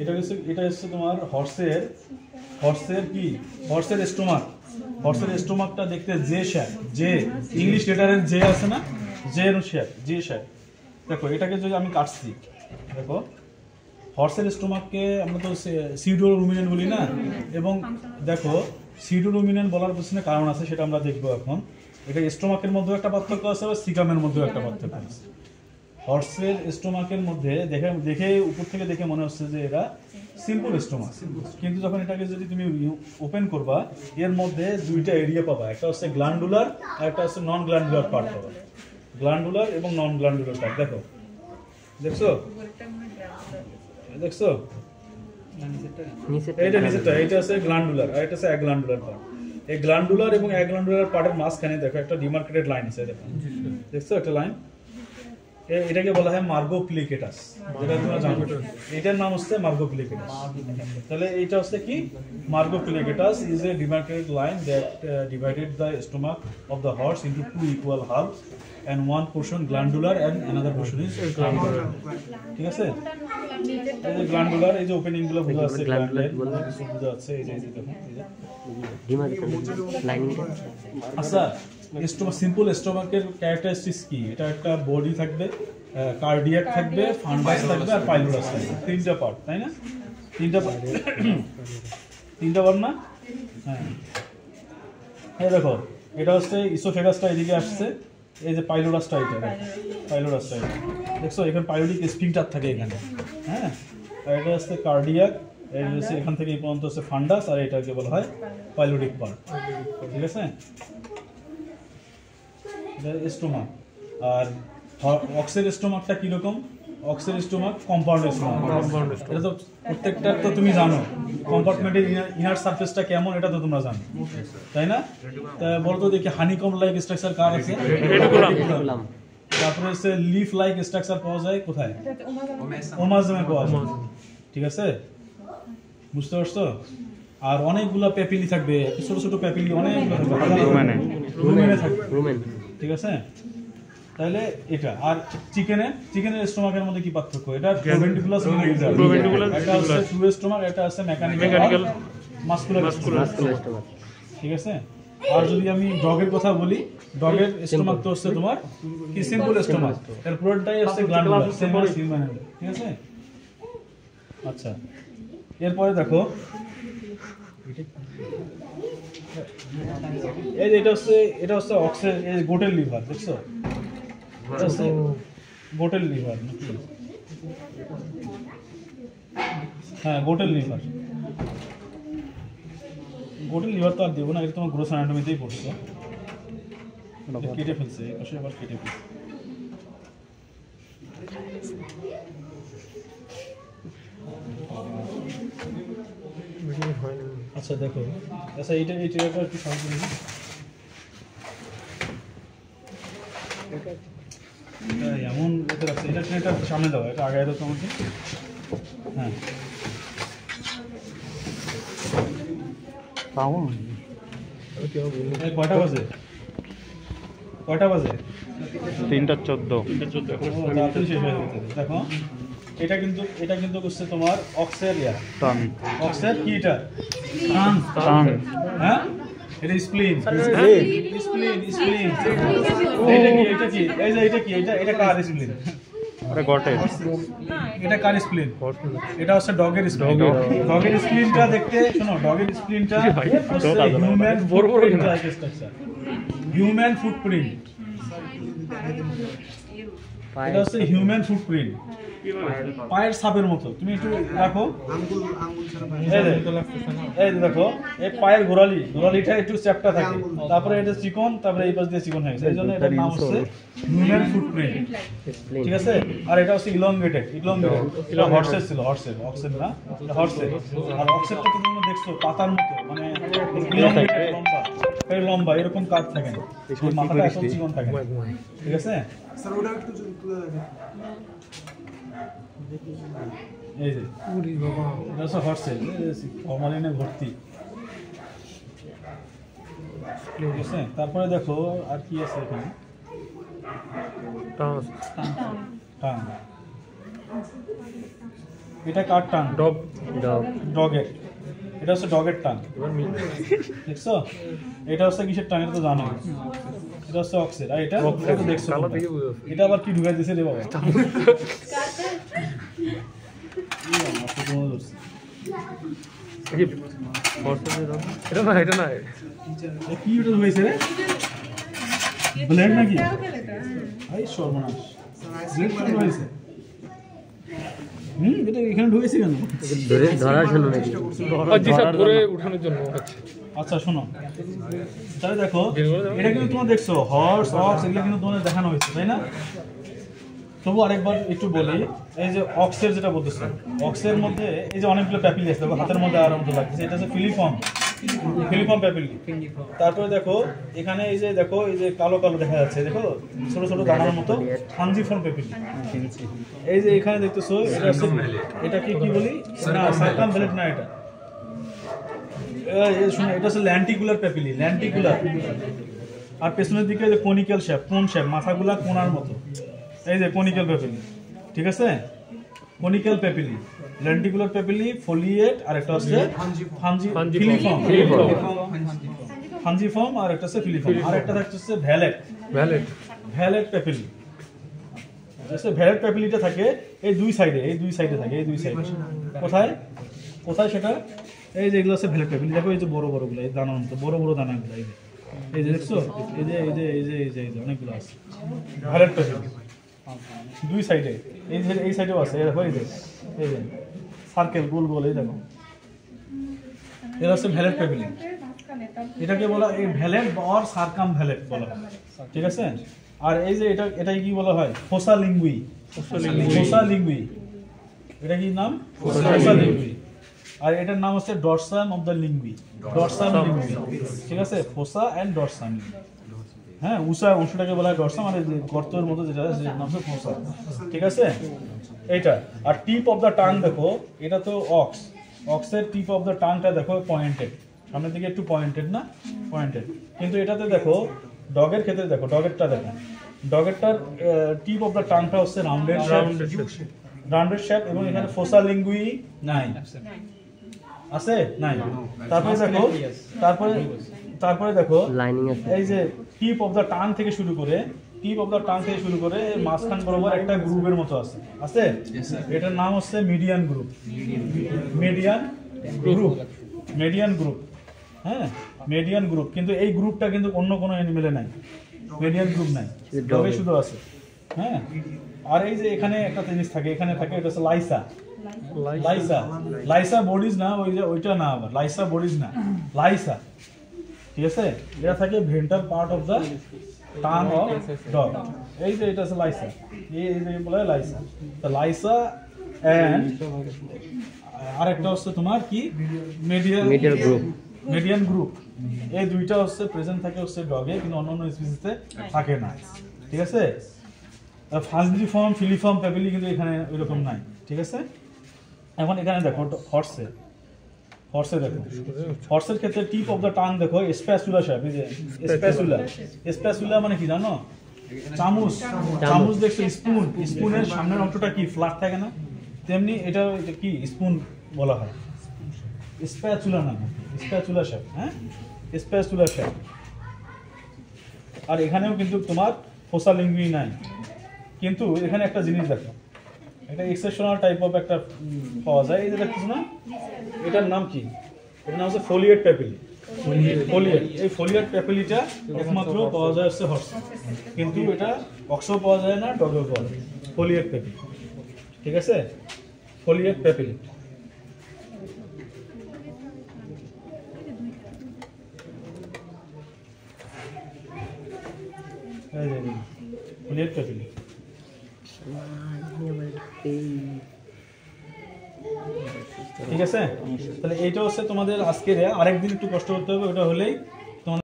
এটা হচ্ছে তোমার হর্সের কি হর্সের স্টোমাক। হর্সের স্টোমাকটা দেখতে জে শেপ, যে ইংলিশ লেটারের যে আছে না, জে শেপ, জে শেপ। দেখো এটাকে যদি আমি কাটছি, দেখো হর্সের স্টোমাককে আমরা তো সিউডো রুমিনেন্ট বলি না, এবং দেখো সিউডো রুমিনেন্ট বলার পিছনে কারণ আছে, সেটা আমরা দেখবো এখন। এটা স্টোমাকের মধ্যেও একটা পার্থক্য আছে, আবার সিকামের মধ্যেও একটা পার্থক্য আছে। হর্সের স্টোমাকের মধ্যে দেখে উপর থেকে দেখে মনে হচ্ছে যে এটা সিম্পল স্টোমাক, কিন্তু যখন এটাকে যদি তুমি ওপেন করবা, এর মধ্যে দুইটা এরিয়া পাবা, একটা হচ্ছে গ্ল্যান্ডুলার আর একটা হচ্ছে নন গ্ল্যান্ডুলার পার্ট পাবা। গ্ল্যান্ডুলার এবং নন গ্ল্যান্ডুলার পার্ট দেখো, দেখছো দেখছো এইটা নিচেরটা, এইটা হচ্ছে গ্ল্যান্ডুলার আর এটা হচ্ছে অ্যাগ্ল্যান্ডুলার পার্ট। এই গ্ল্যান্ডুলার এবং অ্যাগ্ল্যান্ডুলার পার্টের মাঝখানে দেখো একটা ডিমার্কেটেড লাইন আছে, দেখো দেখছো একটা লাইন, এটাকে বলা হয় মার্গোপ্লিকেটাস, যেটা তোমরা জানো। এটার নাম হচ্ছে মার্গোপ্লিকেটাস। তাহলে এটা হচ্ছে কি, margo plicatus is a demarcated line that divided the stomach of the horse into two equal half and one portion glandular and another portion is glandular. ঠিক আছে, এই যে গ্ল্যান্ডুলার, এই যে ওপেনিং গুলো বোঝা যাচ্ছে, গ্ল্যান্ডুলার বোঝা যাচ্ছে, এই যে দেখো এই যে ডিমার্কেটেড লাইনিং। আচ্ছা, সিম্পল স্টোমাকের ক্যারেক্টারিস্টিক্স কি? এটা একটা বডি থাকবে, কার্ডিয়াক থাকবে, ফান্ডাস থাকবে আর পাইলোরাস থাকবে, তিনটা পার্ট, তাই না? তিনটা পার্ট না? হ্যাঁ, এই দেখো এটা হচ্ছে ইসোফেগাসটা এদিকে আসছে, এই যে পাইলোরাসটা, এটা পাইলোরাসটা দেখছো, এখানে পাইলোরিক স্ফিংটার থাকে এখানে, হ্যাঁ। আর এটা হচ্ছে কার্ডিয়াক, এই হচ্ছে এখান থেকে এই পর্যন্ত হচ্ছে ফান্ডাস, আর এটাকে বলা হয় পাইলোরিক পার্ট। ঠিক আছে, স্টোমাক। আর অক্সের স্টোমাকটা কিরকম? অক্সের স্টোমাক কম্পাউন্ড স্টোমাক। এটা তো প্রত্যেকটা তো তুমি জানো, কম্পার্টমেন্টের ইনার সারফেসটা কেমন এটা তো তোমরা জানো, তাই না? তা বলতো দেখি হানিকম লাইক স্ট্রাকচার কার আছে? তারপরে হচ্ছে লিফ লাইক স্ট্রাকচার পাওয়া যায় কোথায়? ওমাজমে পাওয়া যায়। ঠিক আছে, বুঝতে পারছো? আর অনেকগুলো প্যাপিলি থাকবে, ছোট ছোট প্যাপিলি অনেকগুলো থাকবে। ঠিক আছে, তাহলে এটা। আর চিকেনের স্টোমাকের মধ্যে কি পার্থক্য? এটা প্রোভেন্টিকুলাস লিজার, এটা হচ্ছে ট্রু স্টোমাক, এটা হচ্ছে মেকানিক্যাল মাসকুলার স্টোমাক। ঠিক আছে, আর যদি আমি ডগের কথা বলি, ডগের স্টোমাক তো হচ্ছে তোমার কি সিম্পল স্টোমাক, এর পুরোটাই হচ্ছে গ্ল্যান্ডুলার, সিম্পল হিউম্যান। ঠিক আছে, আচ্ছা এরপরে দেখো এই যে এটা হচ্ছে অক্সের, এই গোটের লিভার, দেখছো? এটা হচ্ছে গোটের লিভার নাকি? হ্যাঁ, গোটের লিভার। গোটের লিভার তো আর দেবো না, এটা তোমার গ্রোস অ্যানাটমিতেই পড়ছে, কেটে ফেলছে, এই পাশে আবার কেটে ফেলছে। আচ্ছা দেখো, আচ্ছা এইটা একটু সাহায্য করুন। এমন এটা সামনে দাও, এটা আগে দাও তোমাকে। হ্যাঁ, কয়টা বাজে? 3:14। তাড়াতাড়ি শেষ হয়ে যাবে। দেখো এটা কিন্তু হচ্ছে তোমার অক্সের অক্সের কি, এটা হ্যাঁ, এটা স্প্লিন। এটা কি এটা কার স্প্লিন? এটা কার স্প্লিন? এটা হচ্ছে ডগের স্প্লিন। ডগের স্প্লিনটা দেখতে, শোনো, ডগের স্প্লিনটা হিউম্যান ফুটপ্রিন্ট। এটা হচ্ছে হিউম্যান ফুটপ্রিন্ট, পায়ের ছাপের মতো। তুমি একটু রাখো, এই দেখো, এই পায়ের গোড়ালিটা একটু চ্যাপ্টা থাকে, তারপরে এটা চিকন, তারপরে এই পাশ দিয়ে চিকন হয়ে গেছে, এই জন্য এটার নাম হচ্ছে হিউম্যান ফুটপ্রিন্ট। ঠিক আছে, আর এটা হচ্ছে ইলংগেটেড। এটা হর্সের ছিল, অক্সের না, হর্সের। আর অক্সেরটা তো তোমরা দেখছো পাতার মতো, মানে ইলংগেটেড, লম্বা এরকম কাট থাকে না, মাথাটা এত চিকন থাকে। ঠিক আছে, এই যে হর্সের ফরমালিনে ভর্তি। ঠিক আছে, তারপরে দেখো আর কি আছে এখানে, এটা কার টাং? ডগ ডগের। এটা হচ্ছে ডগের টাং, দেখছো? এটা হচ্ছে কিসের টাং? এটা তো জানো। এটা হচ্ছে অক্সের। আর এটা তো দেখছো কালো তোমরা। থেকে বুঝে যাচ্ছে। এটা আবার কি ঢুকাই দিয়েছে রে বাবা? কি বর্ষা দিয়ে দাও। এটা না কি ওটা হয়েছে রে? ব্লেড নাকি? আই সর্বনাশ, ব্লেড কেন হয়েছে? এটা এখানে ঢুকেছে কেন? ধরার জন্য নাকি? জি স্যার, ধরে উঠানোর জন্য হচ্ছে। আচ্ছা শোনো, তাহলে দেখো এটা কিন্তু তোমরা দেখছো হর্স অক্স এগুলো কিন্তু তোমাদের দেখানো হয়েছে, তাই না? তবু আরেকবার একটু বলি, এই যে অক্সের যেটা বলতেছো, অক্সের মধ্যে এই যে অনেকগুলো প্যাপিলি আছে, দেখো হাতের মধ্যে আর মতো লাগছে, এটা হচ্ছে ফিলিফর্ম প্যাপিলি। তারপরে দেখো এখানে এই যে দেখো এই যে কালো কালো দেখা যাচ্ছে, দেখো ছোট ছোট দানার মতো ফাঞ্জিফর্ম প্যাপিলি। এই যে এখানে দেখতেছো এটা হচ্ছে, এটা কি বলি না, সার্কামভ্যালেন্ট না, এটা শোনো, এটা হচ্ছে ল্যান্টিকুলার প্যাপিলি, ল্যান্টিকুলার। আর পেছনের দিকে যে কনিক্যাল শেপ, কোন শেপ, মাথাগুলা কোণার মতো, এই যে কনিক্যাল প্যাপিলি, ঠিক আছে? কনিক্যাল প্যাপিলি, ল্যান্টিকুলার প্যাপিলি, ফোলিয়েট, আর একটা হচ্ছে ফাঞ্জিফর্ম, আর একটা হচ্ছে ফিলিফর্ম, আর একটা হচ্ছে ভ্যালেট প্যাপিলি। ভ্যালেট প্যাপিলিটা থাকে এই দুই সাইডে, থাকে এই দুই সাইডে। কোথায় সেটা? এই যে এগুলো হচ্ছে ভ্যালেট প্যাপিলি। দেখো এই যে বড় বড়গুলো, এই দানার মতো বড় বড় দানাগুলো, এই যে দেখছো, এই যে অনেকগুলো আছে ভ্যালেট প্যাপিলি দুই সাইডে। এই সাইডেও আছে, দেখো এই যে সার্কেল গোল গোল, এই দেখো এটা হচ্ছে ভ্যালেট প্যাপিলি। এটাকে বলা এই ভ্যালেট অর সার্কাম ভ্যালেট বলা হয়, ঠিক আছে? আর এই যে এটাই কি বলা হয়? ফোসা লিঙ্গুই। এটা কি নাম? ফোসা লিঙ্গুই। আর এটার নাম হচ্ছে ডরসাম অফ দ্য লিঙ্গুই, ঠিক আছে? ফোসা এন্ড ডরসাম, হ্যাঁ, অংশটাকে বলা হয় ডরসাম, আর গর্তের মতো যেটা সেটার নাম হচ্ছে ফোসা, ঠিক আছে? এইটা। আর টিপ অফ দ্য টাং দেখো, এটা তো অক্সের টিপ অফ দ্য টাংটা দেখো পয়েন্টেড, সামনের দিকে একটু পয়েন্টেড না, পয়েন্টেড। কিন্তু এটাতে দেখো ডগের ক্ষেত্রে দেখো, ডগেরটার টিপ অফ দ্য টাংটা হচ্ছে রাউন্ডেড শেপ, এবং এখানে ফোসা লিঙ্গুই নাই, আছে নাই। তারপরে দেখো এই যে টিপ অফ দ্য টাং থেকে শুরু করে মাঝখান বরাবর একটা গ্রুপের মতো আছে। এটার নাম হচ্ছে মিডিয়ান গ্রুপ, হ্যাঁ, মিডিয়ান গ্রুপ। কিন্তু এই গ্রুপটা কিন্তু অন্য কোনো অ্যানিমেলে নাই, মিডিয়ান গ্রুপ নাই, ডগে শুধু আছে, হ্যাঁ। আর এই যে এখানে একটা জিনিস থাকে, এখানে থাকে, এটা হচ্ছে লাইসা বডিজ না, ওইটা না, আবার লাইসা বডিজ না, লাইসা, ঠিক আছে? এটা থাকে ventral part of the tongue of dog. এই যে এটা হচ্ছে লাইসা, এই যে বলা হয় লাইসা। তো লাইসা এন্ড আরেকটা হচ্ছে তোমার কি মিডিয়ান গ্রুপ। এই দুইটা হচ্ছে প্রেজেন্ট থাকে হচ্ছে ডগে, কিন্তু অন্যান্য স্পিসিসে থাকে না, ঠিক আছে? ফাঞ্জিফর্ম, ফিলিফর্ম প্যাপিলি কিন্তু এখানে ওইরকম নাই, ঠিক আছে? এখন এখানে দেখো হর্সে দেখো, হর্সের ক্ষেত্রে টিপ অফ দ্য টাং দেখো স্প্যাচুলা শেপ। এই যে স্প্যাচুলা মানে কি জানো? চামচ দেখছো, স্পুনের সামনের অংশটা কি ফ্ল্যাট থাকে না, তেমনি এটা কি স্পুন বলা হয়, স্প্যাচুলা না, স্প্যাচুলা শেপ, হ্যাঁ, স্প্যাচুলা শেপ। আর এখানেও কিন্তু তোমার ফোসা লিঙ্গুই নাই, কিন্তু এখানে একটা জিনিস দেখো, এটা এক্সেপশনাল টাইপ অফ একটা পাওয়া যায়, এই যে দেখছো না, এটার নাম কি? এটার নাম হচ্ছে ফোলিয়েট প্যাপিলি। এই ফোলিয়েট প্যাপিলিটা একমাত্র পাওয়া যায় হচ্ছে হর্স, কিন্তু এটা অক্সও পাওয়া যায় না, ডগেও পাওয়া যায়, ফোলিয়েট প্যাপিলি, ঠিক আছে? ফোলিয়েট প্যাপিলি। ফোলিয়েট প্যাপিলি, ঠিক আছে? তাহলে এইটা হচ্ছে তোমাদের আজকের। আরেকদিন একটু কষ্ট করতে হবে, ওটা হলেই